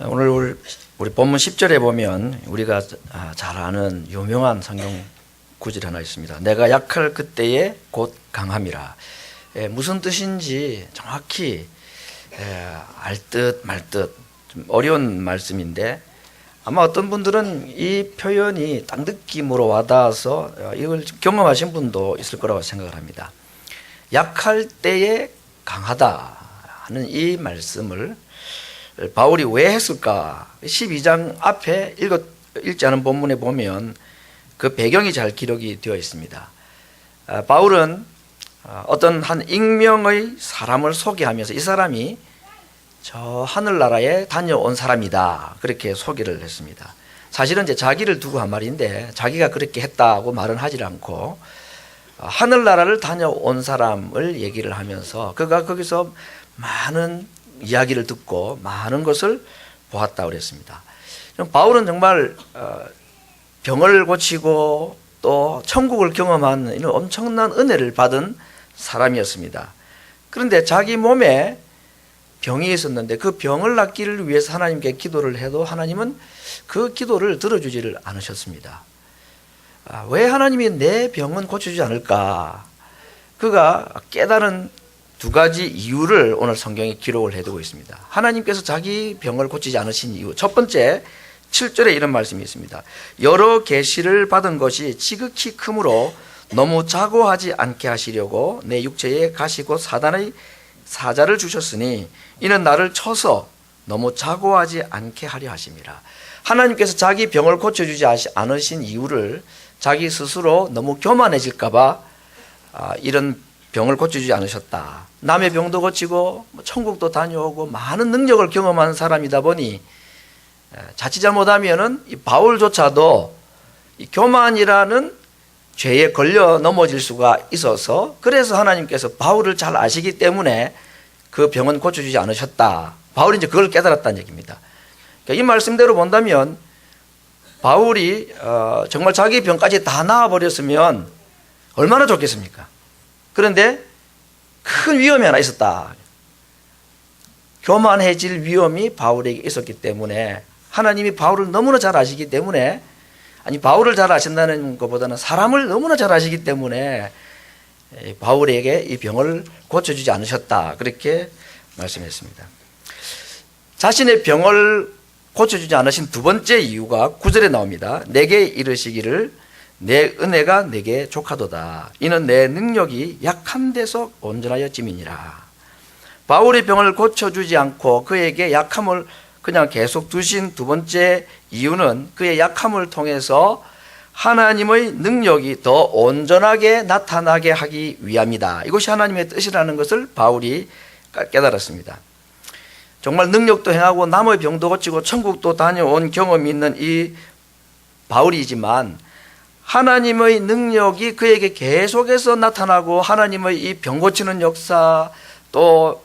오늘 우리 본문 10절에 보면 우리가 잘 아는 유명한 성경 구절이 하나 있습니다. 내가 약할 그때에 곧 강함이라. 무슨 뜻인지 정확히 알 듯 말 듯 좀 어려운 말씀인데, 아마 어떤 분들은 이 표현이 딱 느낌으로 와닿아서 이걸 경험하신 분도 있을 거라고 생각을 합니다. 약할 때에 강하다 하는 이 말씀을 바울이 왜 했을까? 12장 앞에 읽지 않은 본문에 보면 그 배경이 잘 기록이 되어 있습니다. 바울은 어떤 한 익명의 사람을 소개하면서 이 사람이 저 하늘나라에 다녀온 사람이다, 그렇게 소개를 했습니다. 사실은 이제 자기를 두고 한 말인데, 자기가 그렇게 했다고 말은 하지 않고 하늘나라를 다녀온 사람을 얘기를 하면서 그가 거기서 많은 이야기를 듣고 많은 것을 보았다고 그랬습니다. 바울은 정말 병을 고치고 또 천국을 경험한 이런 엄청난 은혜를 받은 사람이었습니다. 그런데 자기 몸에 병이 있었는데 그 병을 낫기를 위해서 하나님께 기도를 해도 하나님은 그 기도를 들어주지를 않으셨습니다. 왜 하나님이 내 병은 고쳐주지 않을까? 그가 깨달은 두 가지 이유를 오늘 성경에 기록을 해두고 있습니다. 하나님께서 자기 병을 고치지 않으신 이유, 첫 번째 7절에 이런 말씀이 있습니다. 여러 계시를 받은 것이 지극히 크므로 너무 자고하지 않게 하시려고 내 육체에 가시고 사단의 사자를 주셨으니 이는 나를 쳐서 너무 자고하지 않게 하려 하심이라. 하나님께서 자기 병을 고쳐주지 않으신 이유를 자기 스스로 너무 교만해질까 봐 이런 병을 고쳐주지 않으셨다. 남의 병도 고치고 천국도 다녀오고 많은 능력을 경험한 사람이다 보니 자칫 잘못하면은 이 바울조차도 이 교만이라는 죄에 걸려 넘어질 수가 있어서, 그래서 하나님께서 바울을 잘 아시기 때문에 그 병은 고쳐주지 않으셨다. 바울이 이제 그걸 깨달았다는 얘기입니다. 그러니까 이 말씀대로 본다면 바울이 정말 자기 병까지 다 나아버렸으면 얼마나 좋겠습니까? 그런데 큰 위험이 하나 있었다. 교만해질 위험이 바울에게 있었기 때문에, 하나님이 바울을 너무나 잘 아시기 때문에, 아니 바울을 잘 아신다는 것보다는 사람을 너무나 잘 아시기 때문에 바울에게 이 병을 고쳐주지 않으셨다, 그렇게 말씀했습니다. 자신의 병을 고쳐주지 않으신 두 번째 이유가 9절에 나옵니다. 내게 이르시기를 내 은혜가 내게 족하도다. 이는 내 능력이 약한 데서 온전하여 찜이니라. 바울의 병을 고쳐주지 않고 그에게 약함을 그냥 계속 두신 두 번째 이유는 그의 약함을 통해서 하나님의 능력이 더 온전하게 나타나게 하기 위함이다. 이것이 하나님의 뜻이라는 것을 바울이 깨달았습니다. 정말 능력도 행하고 남의 병도 고치고 천국도 다녀온 경험이 있는 이 바울이지만 하나님의 능력이 그에게 계속해서 나타나고 하나님의 이 병 고치는 역사, 또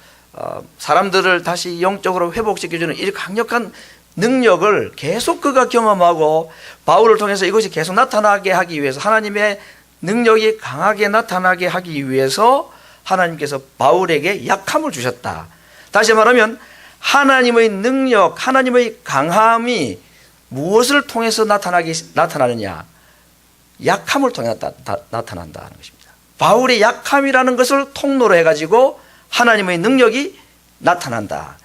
사람들을 다시 영적으로 회복시켜주는 이 강력한 능력을 계속 그가 경험하고 바울을 통해서 이것이 계속 나타나게 하기 위해서, 하나님의 능력이 강하게 나타나게 하기 위해서 하나님께서 바울에게 약함을 주셨다. 다시 말하면 하나님의 능력, 하나님의 강함이 무엇을 통해서 나타나느냐? 약함을 통해 나타난다는 것입니다. 바울의 약함이라는 것을 통로로 해가지고 하나님의 능력이 나타난다.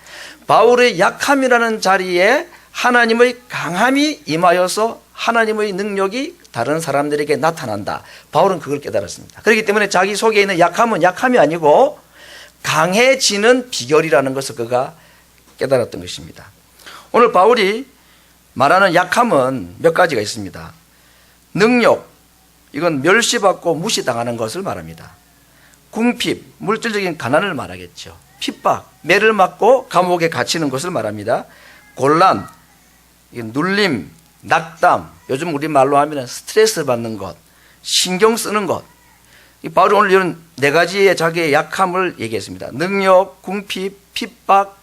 바울의 약함이라는 자리에 하나님의 강함이 임하여서 하나님의 능력이 다른 사람들에게 나타난다. 바울은 그걸 깨달았습니다. 그렇기 때문에 자기 속에 있는 약함은 약함이 아니고 강해지는 비결이라는 것을 그가 깨달았던 것입니다. 오늘 바울이 말하는 약함은 몇 가지가 있습니다. 능욕, 이건 멸시받고 무시당하는 것을 말합니다. 궁핍, 물질적인 가난을 말하겠죠. 핍박, 매를 맞고 감옥에 갇히는 것을 말합니다. 곤란, 눌림, 낙담, 요즘 우리말로 하면 스트레스 받는 것, 신경 쓰는 것. 바울이 오늘 이런 네 가지의 자기의 약함을 얘기했습니다. 능욕, 궁핍, 핍박,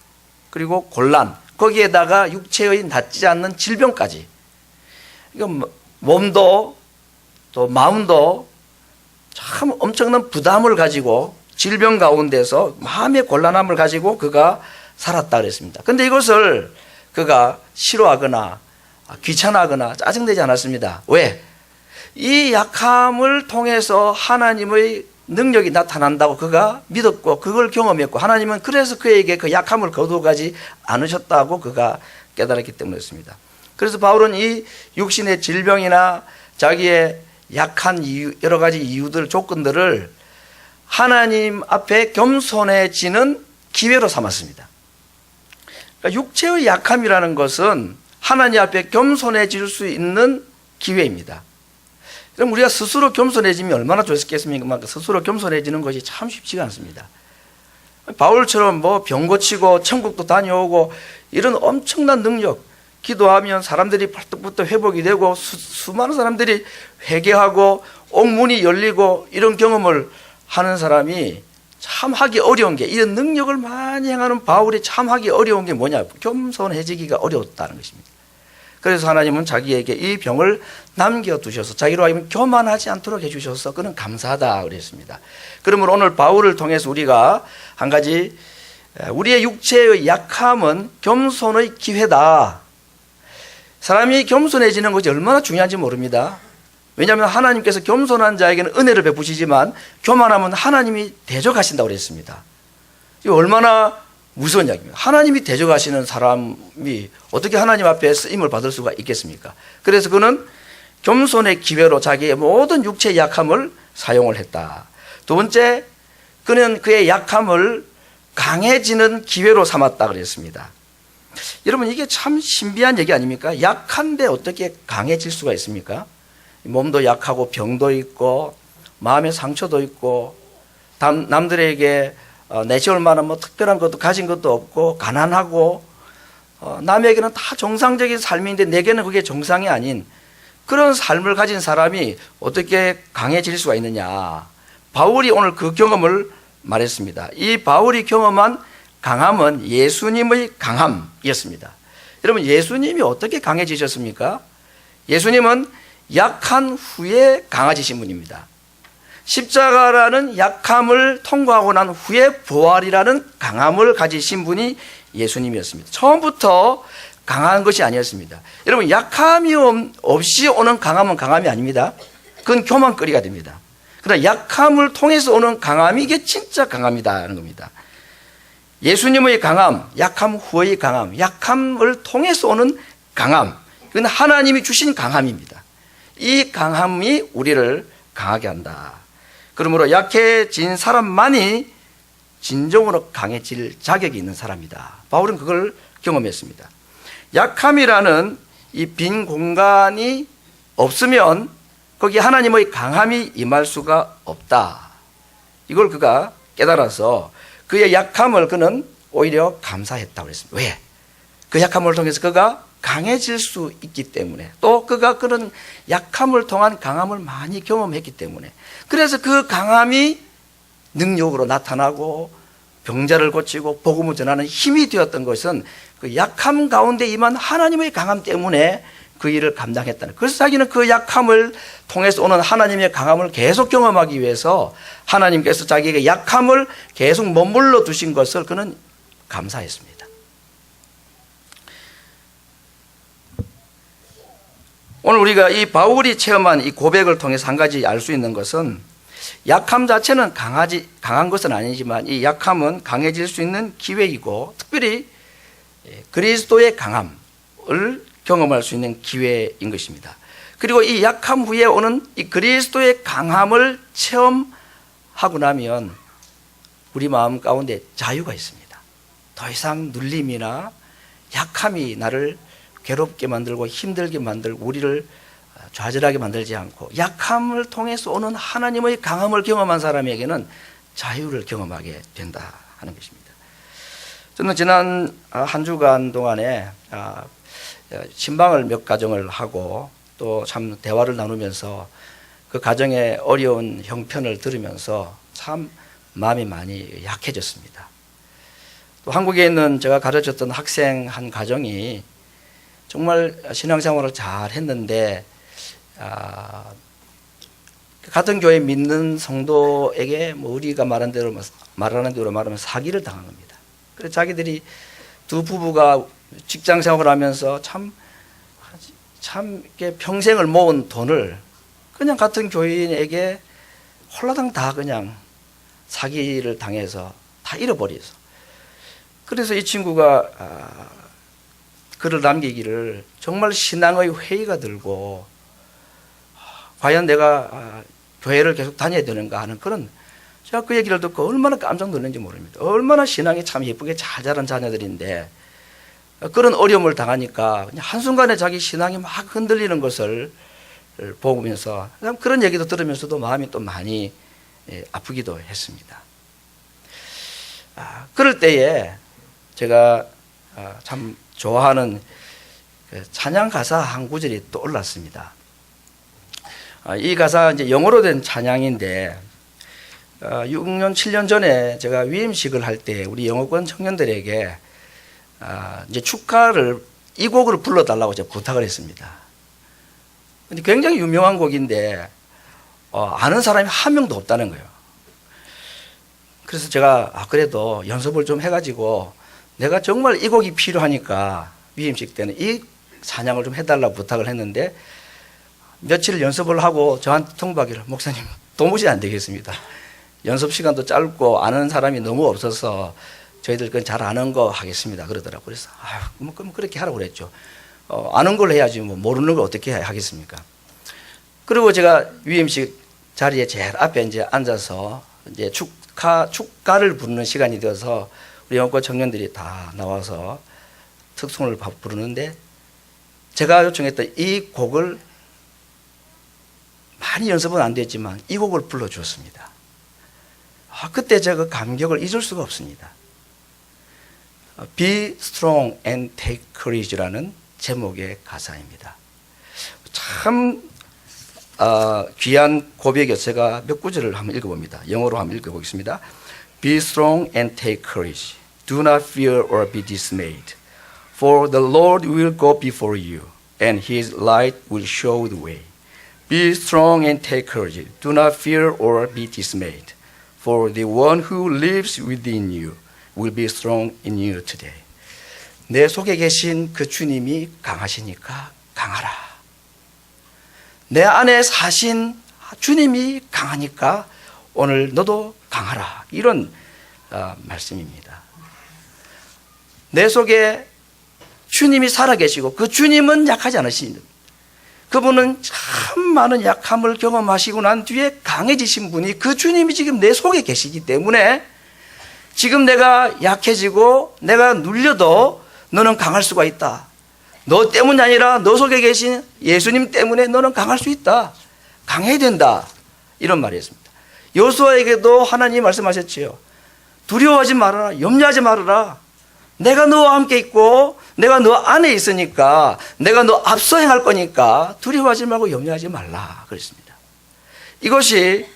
그리고 곤란, 거기에다가 육체의 낫지 않는 질병까지. 이건 몸도 또 마음도 참 엄청난 부담을 가지고 질병 가운데서 마음의 곤란함을 가지고 그가 살았다 그랬습니다. 그런데 이것을 그가 싫어하거나 귀찮아하거나 짜증내지 않았습니다. 왜? 이 약함을 통해서 하나님의 능력이 나타난다고 그가 믿었고 그걸 경험했고 하나님은 그래서 그에게 그 약함을 거두어가지 않으셨다고 그가 깨달았기 때문이었습니다. 그래서 바울은 이 육신의 질병이나 자기의 약한 이유, 여러 가지 이유들, 조건들을 하나님 앞에 겸손해지는 기회로 삼았습니다. 그러니까 육체의 약함이라는 것은 하나님 앞에 겸손해질 수 있는 기회입니다. 그럼 우리가 스스로 겸손해지면 얼마나 좋겠습니까? 스스로 겸손해지는 것이 참 쉽지가 않습니다. 바울처럼 뭐 병 고치고 천국도 다녀오고 이런 엄청난 능력, 기도하면 사람들이 팔뚝부터 회복이 되고 수많은 사람들이 회개하고 옥문이 열리고 이런 경험을 하는 사람이 참 하기 어려운 게, 이런 능력을 많이 행하는 바울이 참 하기 어려운 게 뭐냐? 겸손해지기가 어려웠다는 것입니다. 그래서 하나님은 자기에게 이 병을 남겨두셔서 자기로 하여금 교만하지 않도록 해주셔서 그는 감사하다 그랬습니다. 그러므로 오늘 바울을 통해서 우리가 한 가지, 우리의 육체의 약함은 겸손의 기회다. 사람이 겸손해지는 것이 얼마나 중요한지 모릅니다. 왜냐하면 하나님께서 겸손한 자에게는 은혜를 베푸시지만 교만하면 하나님이 대적하신다고 그랬습니다. 이거 얼마나 무서운 이야기입니다. 하나님이 대적하시는 사람이 어떻게 하나님 앞에 쓰임을 받을 수가 있겠습니까? 그래서 그는 겸손의 기회로 자기의 모든 육체의 약함을 사용을 했다. 두 번째, 그는 그의 약함을 강해지는 기회로 삼았다 그랬습니다. 여러분, 이게 참 신비한 얘기 아닙니까? 약한데 어떻게 강해질 수가 있습니까? 몸도 약하고 병도 있고 마음의 상처도 있고 남들에게 내세울 만한 뭐 특별한 것도 가진 것도 없고 가난하고 남에게는 다 정상적인 삶인데 내게는 그게 정상이 아닌 그런 삶을 가진 사람이 어떻게 강해질 수가 있느냐. 바울이 오늘 그 경험을 말했습니다. 이 바울이 경험한 강함은 예수님의 강함이었습니다. 여러분, 예수님이 어떻게 강해지셨습니까? 예수님은 약한 후에 강해지신 분입니다. 십자가라는 약함을 통과하고 난 후에 부활이라는 강함을 가지신 분이 예수님이었습니다. 처음부터 강한 것이 아니었습니다. 여러분, 약함이 없이 오는 강함은 강함이 아닙니다. 그건 교만거리가 됩니다. 그러나 약함을 통해서 오는 강함이 이게 진짜 강함이다 하는 겁니다. 예수님의 강함, 약함 후의 강함, 약함을 통해서 오는 강함, 그건 하나님이 주신 강함입니다. 이 강함이 우리를 강하게 한다. 그러므로 약해진 사람만이 진정으로 강해질 자격이 있는 사람이다. 바울은 그걸 경험했습니다. 약함이라는 이 빈 공간이 없으면 거기 하나님의 강함이 임할 수가 없다. 이걸 그가 깨달아서 그의 약함을 그는 오히려 감사했다고 했습니다. 왜? 그 약함을 통해서 그가 강해질 수 있기 때문에, 또 그가 그런 약함을 통한 강함을 많이 경험했기 때문에, 그래서 그 강함이 능력으로 나타나고 병자를 고치고 복음을 전하는 힘이 되었던 것은 그 약함 가운데 임한 하나님의 강함 때문에 그 일을 감당했다는. 그래서 자기는 그 약함을 통해서 오는 하나님의 강함을 계속 경험하기 위해서 하나님께서 자기에게 약함을 계속 머물러 두신 것을 그는 감사했습니다. 오늘 우리가 이 바울이 체험한 이 고백을 통해서 한 가지 알 수 있는 것은, 약함 자체는 강한 것은 아니지만 이 약함은 강해질 수 있는 기회이고, 특별히 그리스도의 강함을 경험할 수 있는 기회인 것입니다. 그리고 이 약함 후에 오는 이 그리스도의 강함을 체험하고 나면 우리 마음 가운데 자유가 있습니다. 더 이상 눌림이나 약함이 나를 괴롭게 만들고 힘들게 만들고 우리를 좌절하게 만들지 않고, 약함을 통해서 오는 하나님의 강함을 경험한 사람에게는 자유를 경험하게 된다 하는 것입니다. 저는 지난 한 주간 동안에 신방을 몇 가정을 하고 또 참 대화를 나누면서 그 가정의 어려운 형편을 들으면서 참 마음이 많이 약해졌습니다. 또 한국에 있는 제가 가르쳤던 학생 한 가정이 정말 신앙생활을 잘 했는데 같은 교회 믿는 성도에게 우리가 말하는 대로 말하면 사기를 당한 겁니다. 그래서 자기들이 두 부부가 직장 생활을 하면서 참 이렇게 평생을 모은 돈을 그냥 같은 교인에게 홀라당 다 그냥 사기를 당해서 다 잃어버려서. 그래서 이 친구가 글을 남기기를 정말 신앙의 회의가 들고 과연 내가 교회를 계속 다녀야 되는가 하는 그런, 제가 그 얘기를 듣고 얼마나 깜짝 놀랐는지 모릅니다. 얼마나 신앙이 참 예쁘게 잘 자란 자녀들인데 그런 어려움을 당하니까 그냥 한순간에 자기 신앙이 막 흔들리는 것을 보면서 그런 얘기도 들으면서도 마음이 또 많이 아프기도 했습니다. 그럴 때에 제가 참 좋아하는 찬양 가사 한 구절이 떠올랐습니다. 이 가사 이제 영어로 된 찬양인데 6년 7년 전에 제가 위임식을 할 때 우리 영어권 청년들에게 이제 축가를 이 곡을 불러달라고 제가 부탁을 했습니다. 근데 굉장히 유명한 곡인데 아는 사람이 한 명도 없다는 거예요. 그래서 제가 그래도 연습을 좀 해가지고 내가 정말 이 곡이 필요하니까 위임식 때는 이 찬양을 좀 해달라고 부탁을 했는데 며칠 연습을 하고 저한테 통보하기를 목사님 도무지 안 되겠습니다. 연습 시간도 짧고 아는 사람이 너무 없어서 저희들 그건 잘 아는 거 하겠습니다 그러더라고요. 그래서 그럼 그렇게 하라고 그랬죠. 아는 걸 해야지 뭐 모르는 걸 어떻게 하겠습니까? 그리고 제가 위임식 자리에 제일 앞에 이제 앉아서 이제 축가를 부르는 시간이 되어서 우리 영어권 청년들이 다 나와서 특송을 부르는데 제가 요청했던 이 곡을 많이 연습은 안 됐지만 이 곡을 불러주었습니다. 그때 제가 감격을 잊을 수가 없습니다. Be strong and take courage라는 제목의 가사입니다. 참 귀한 고백이어서 제가 몇 구절을 한번 읽어봅니다. 영어로 한번 읽어보겠습니다. Be strong and take courage. Do not fear or be dismayed. For the Lord will go before you, and His light will show the way. Be strong and take courage. Do not fear or be dismayed. For the one who lives within you will be strong in you today. 내 속에 계신 그 주님이 강하시니까 강하라. 내 안에 사신 주님이 강하니까 오늘 너도 강하라. 이런 말씀입니다. 내 속에 주님이 살아계시고 그 주님은 약하지 않으십니다. 그분은 참 많은 약함을 경험하시고 난 뒤에 강해지신 분이 그 주님이 지금 내 속에 계시기 때문에 지금 내가 약해지고 내가 눌려도 너는 강할 수가 있다. 너 때문이 아니라 너 속에 계신 예수님 때문에 너는 강할 수 있다. 강해야 된다. 이런 말이었습니다. 여호수아에게도 하나님이 말씀하셨지요. 두려워하지 말아라. 염려하지 말아라. 내가 너와 함께 있고 내가 너 안에 있으니까 내가 너 앞서 행할 거니까 두려워하지 말고 염려하지 말라 그랬습니다. 이것이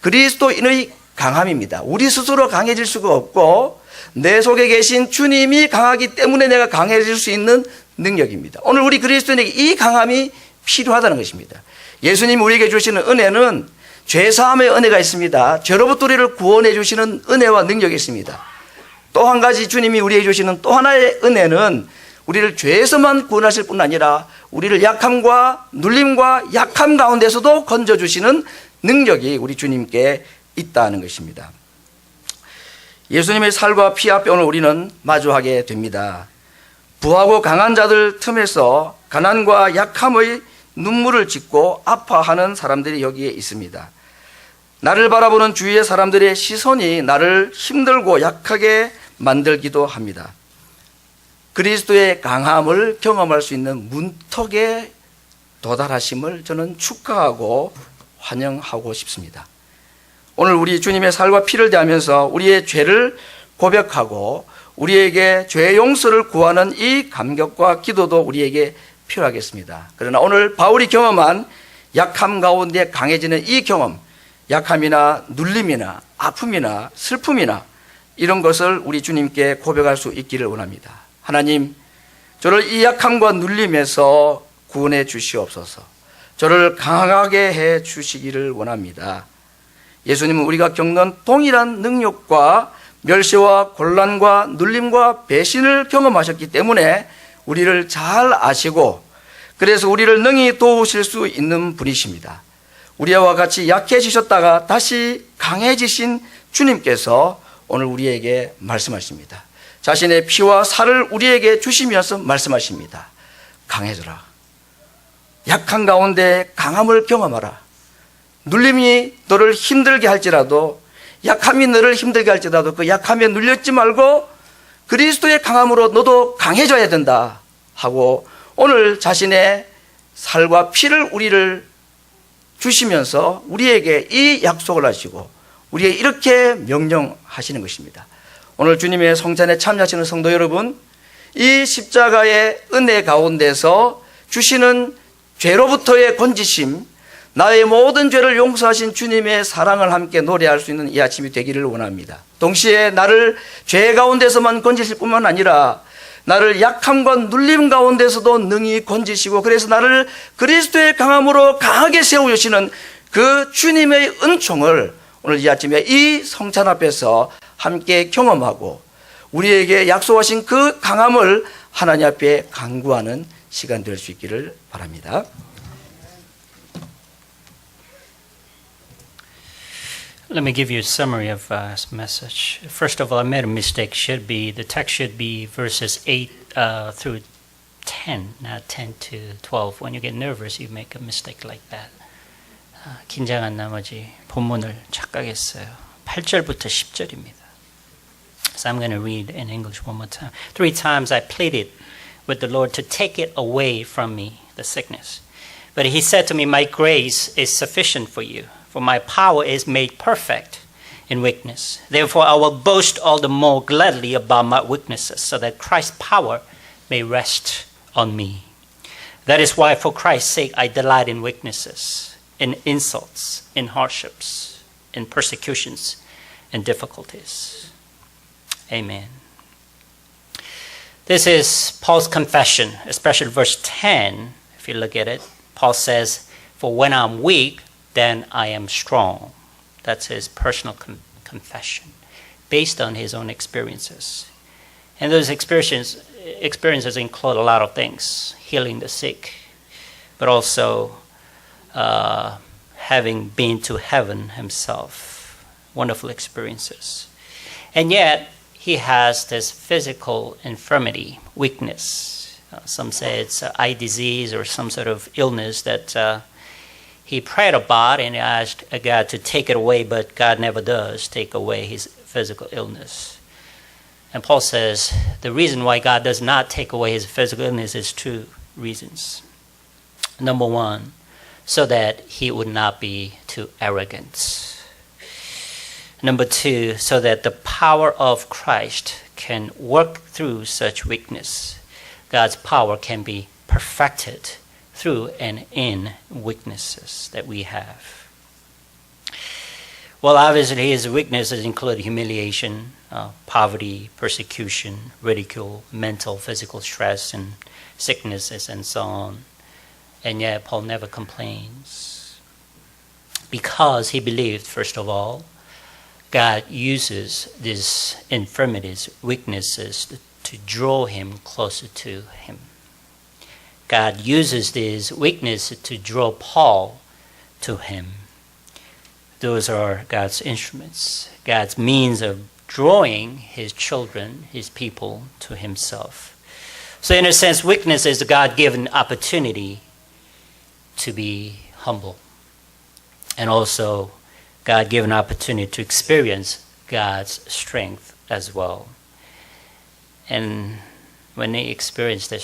그리스도인의 강함입니다. 우리 스스로 강해질 수가 없고 내 속에 계신 주님이 강하기 때문에 내가 강해질 수 있는 능력입니다. 오늘 우리 그리스도인에게 이 강함이 필요하다는 것입니다. 예수님이 우리에게 주시는 은혜는 죄사함의 은혜가 있습니다. 죄로부터 우리를 구원해 주시는 은혜와 능력이 있습니다. 또 한 가지 주님이 우리에게 주시는 또 하나의 은혜는 우리를 죄에서만 구원하실 뿐 아니라 우리를 약함과 눌림과 약함 가운데서도 건져주시는 능력이 우리 주님께 있다는 것입니다. 예수님의 살과 피와 뼈를 우리는 마주하게 됩니다. 부하고 강한 자들 틈에서 가난과 약함의 눈물을 짓고 아파하는 사람들이 여기에 있습니다. 나를 바라보는 주위의 사람들의 시선이 나를 힘들고 약하게 만들기도 합니다. 그리스도의 강함을 경험할 수 있는 문턱에 도달하심을 저는 축하하고 환영하고 싶습니다. 오늘 우리 주님의 살과 피를 대하면서 우리의 죄를 고백하고 우리에게 죄 용서를 구하는 이 감격과 기도도 우리에게 필요하겠습니다. 그러나 오늘 바울이 경험한 약함 가운데 강해지는 이 경험, 약함이나 눌림이나 아픔이나 슬픔이나 이런 것을 우리 주님께 고백할 수 있기를 원합니다. 하나님, 저를 이 약함과 눌림에서 구원해 주시옵소서. 저를 강하게 해 주시기를 원합니다. 예수님은 우리가 겪는 동일한 능력과 멸시와 곤란과 눌림과 배신을 경험하셨기 때문에 우리를 잘 아시고 그래서 우리를 능히 도우실 수 있는 분이십니다. 우리와 같이 약해지셨다가 다시 강해지신 주님께서 오늘 우리에게 말씀하십니다. 자신의 피와 살을 우리에게 주시면서 말씀하십니다. 강해져라. 약한 가운데 강함을 경험하라. 눌림이 너를 힘들게 할지라도, 약함이 너를 힘들게 할지라도 그 약함에 눌렸지 말고 그리스도의 강함으로 너도 강해져야 된다 하고 오늘 자신의 살과 피를 우리를 주시면서 우리에게 이 약속을 하시고 우리에게 이렇게 명령하시는 것입니다. 오늘 주님의 성찬에 참여하시는 성도 여러분, 이 십자가의 은혜 가운데서 주시는 죄로부터의 건지심, 나의 모든 죄를 용서하신 주님의 사랑을 함께 노래할 수 있는 이 아침이 되기를 원합니다. 동시에 나를 죄 가운데서만 건지실 뿐만 아니라 나를 약함과 눌림 가운데서도 능히 건지시고 그래서 나를 그리스도의 강함으로 강하게 세우시는 그 주님의 은총을 오늘 이 아침에 이 성찬 앞에서 함께 경험하고 우리에게 약속하신 그 강함을 하나님 앞에 간구하는 시간 될 수 있기를 바랍니다. Let me give you a summary of this message. First of all, I made a mistake. The text should be verses 8 through 10, not 10 to 12. When you get nervous, you make a mistake like that. 긴장한 나머지 본문을 착각했어요. 8절부터 10절입니다. So I'm going to read in English one more time. 3 times I pleaded with the Lord to take it away from me, the sickness. But he said to me, my grace is sufficient for you. For my power is made perfect in weakness. Therefore, I will boast all the more gladly about my weaknesses, so that Christ's power may rest on me. That is why, for Christ's sake, I delight in weaknesses, in insults, in hardships, in persecutions, and difficulties. Amen. This is Paul's confession, especially verse 10. If you look at it, Paul says, for when I'm weak, then I am strong. That's his personal confession, based on his own experiences. And those experiences include a lot of things, healing the sick, but also having been to heaven himself, wonderful experiences. And yet, he has this physical infirmity, weakness. Some say it's eye disease or some sort of illness that he prayed about and asked God to take it away, but God never does take away his physical illness. And Paul says the reason why God does not take away his physical illness is 2 reasons. Number 1, so that he would not be too arrogant. Number 2, so that the power of Christ can work through such weakness. God's power can be perfected through and in weaknesses that we have. Well, obviously his weaknesses include humiliation, poverty, persecution, ridicule, mental, physical stress, and sicknesses, and so on. And yet Paul never complains. Because he believed, first of all, God uses these infirmities, weaknesses, to draw him closer to him. God uses these weaknesses to draw Paul to him. Those are God's instruments, God's means of drawing his children, his people, to himself. So in a sense, weakness is a God-given opportunity to be humble. And also God-given opportunity to experience God's strength as well. And when they experience that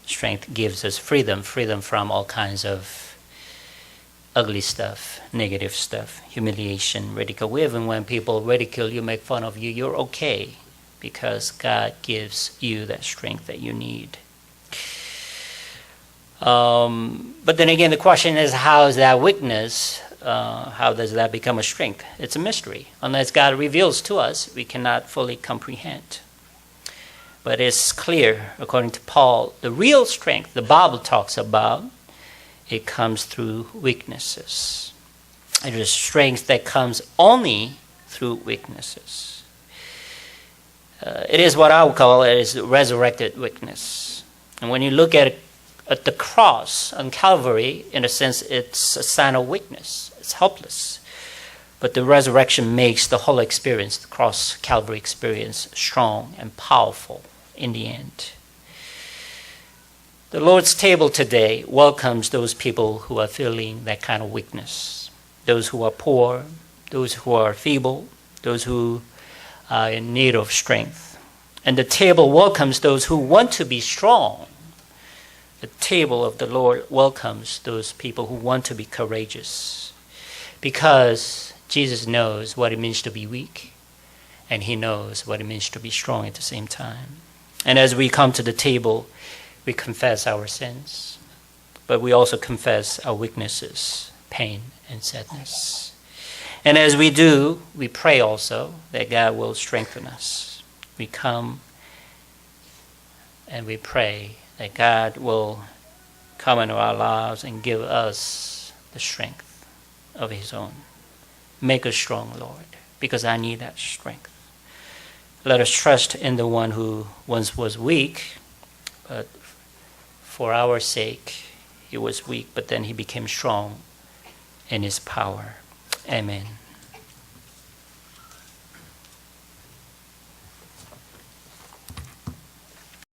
strength gives us freedom from all kinds of ugly stuff, negative stuff, humiliation, ridicule. Even when people ridicule you, make fun of you, you're okay because God gives you that strength that you need. But then again, the question is, how is that weakness, how does that become a strength? It's a mystery. Unless God reveals to us, we cannot fully comprehend. But it's clear, according to Paul, the real strength the Bible talks about, it comes through weaknesses. It is strength that comes only through weaknesses. It is what I would call it is resurrected weakness. And when you look at the cross on Calvary, in a sense, it's a sign of weakness. It's helpless. But the resurrection makes the whole experience, the cross Calvary experience, strong and powerful in the end. The Lord's table today welcomes those people who are feeling that kind of weakness. Those who are poor, those who are feeble, those who are in need of strength. And the table welcomes those who want to be strong. The table of the Lord welcomes those people who want to be courageous. Because Jesus knows what it means to be weak, and he knows what it means to be strong at the same time. And as we come to the table, we confess our sins, but we also confess our weaknesses, pain, and sadness. And as we do, we pray also that God will strengthen us. We come and we pray that God will come into our lives and give us the strength of his own. Make us strong, Lord, because I need that strength. Let us trust in the one who once was weak, but for our sake, he was weak, but then he became strong in his power. Amen.